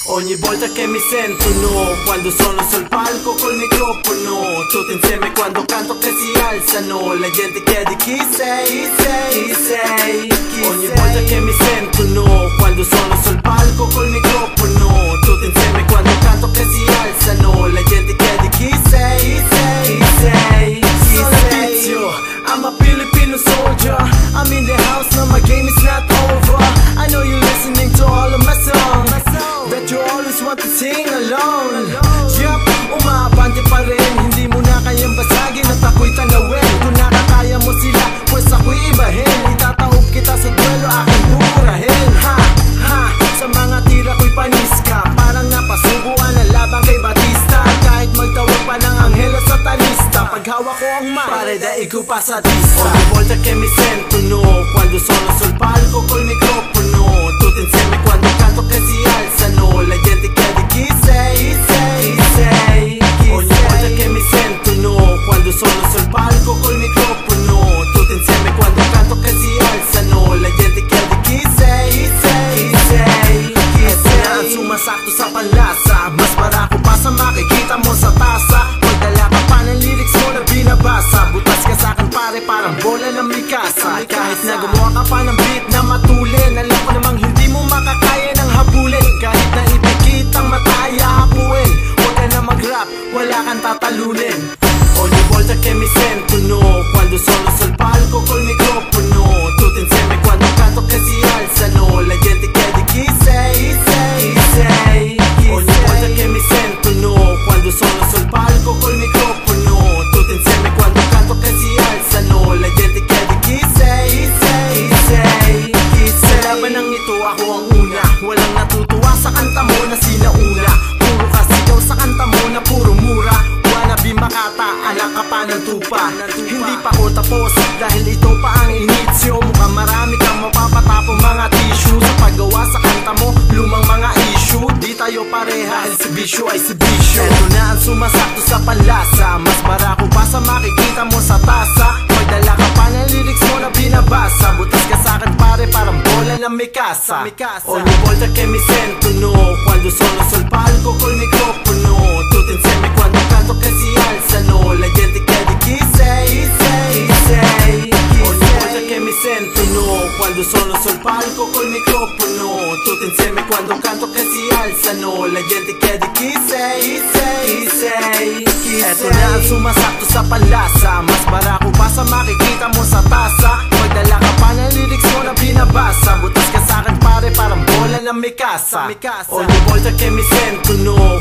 Ogni volta che mi sentono, quando sono sul palco col microfono, tutti insieme quando canto che si alzano, la gente chiede chi sei, chi sei, chi ogni sei. Volta che mi sentono, quando sono sul palco col microfono, tutti insieme quando canto che si alzano, la gente chiede chi sei, chi sei, chi sei. I'm a Filipino soldier, I'm in the house now, my game is not over. I know you're listening to all of my songs, bet you always want to sing along. Yup, umaabante pa rin, hindi mo na kayang basagin at ako'y tanawin. Kung nakakaya mo sila, pues ako'y ibahin. Itataob kita sa duelo, aking buburahin. Ha, ha, sa mga tira ko'y panis ka, parang napasubuan na labang kay Batista. Kahit magtawag pa ng anghel o satanista, paghawak ko ang mic, pare daig ko pa sa tista. Ogni volta che mi sentono, quando sono sul palco col microfono, tutti insieme quando canto che si alzano, la gente chiede chi sei, chi sei, chi ogni sei. Volta che mi sentono, quando sono sul palco col microfono, tutti insieme quando canto che si alzano, la gente chiede chi sei, chi sei, chi sei. Ang sumasakto sa panlasa, mas barako pa sa makikita mo sa tasa. Magdala ka pa ng lyrics mo na binabasa, butas ka sa'kin pare parang bola ng mikasa. Kahit na gumawa ka pa ng beat na matulin, alam ko namang hindi mo makakaya ng habulin. Kahit na ipikit ang mata ay hahapuin, huwag ka na mag-rap, wala kang tatalunin. Ogni volta che mi sentono, quando sono sul palco col microfono, tutti insieme quando canto che si alzano, la gente chiede chi sei, chi sei, chi ogni sei. Volta che mi sentono, quando sono sul palco col microfono, tutti insieme quando canto che si alzano, la gente chiede chi sei, chi sei, chi sei. Sa laban ng ito ako ang una, walang natutuwa sa kanta mo na sinauna. Puro ka sigaw sa kanta mo na puro mura, wannabe Makata, anak ka pa ng tupa. Hindi pa ko tapos dahil ito pa ang inisyo. Mukhang marami kang mapapatapong mga tissue sa paggawa sa kanta mo, lumang mga issue. Di tayo pareha, el sibisyo ay sibisyo. Eto na ang sumasakto sa panlasa, mas barako pa sa makikita mo sa tasa. Magdala ka pa ng lyrics mo na binabasa, butas ka sa'kin pare parang bola ng mikasa. Ogni volta che mi sentono, quando sono sul palco col microfono, tutti insieme quando canto che si alzano, la gente chiede chi sei, chi sei, chi ogni volta che mi sentono, quando sono sul palco col microfono, tutti insieme quando canto che si alzano, la gente chiede chi sei, chi sei, chi sei. Eto na ang sumasakto sa panlasa, mas barako pa sa makikita mo sa tasa. Magdala ka pa ng lyrics mo na binabasa, butas ka sa'kin pare parang bola ng mikasa. Ogni volta che mi sentono,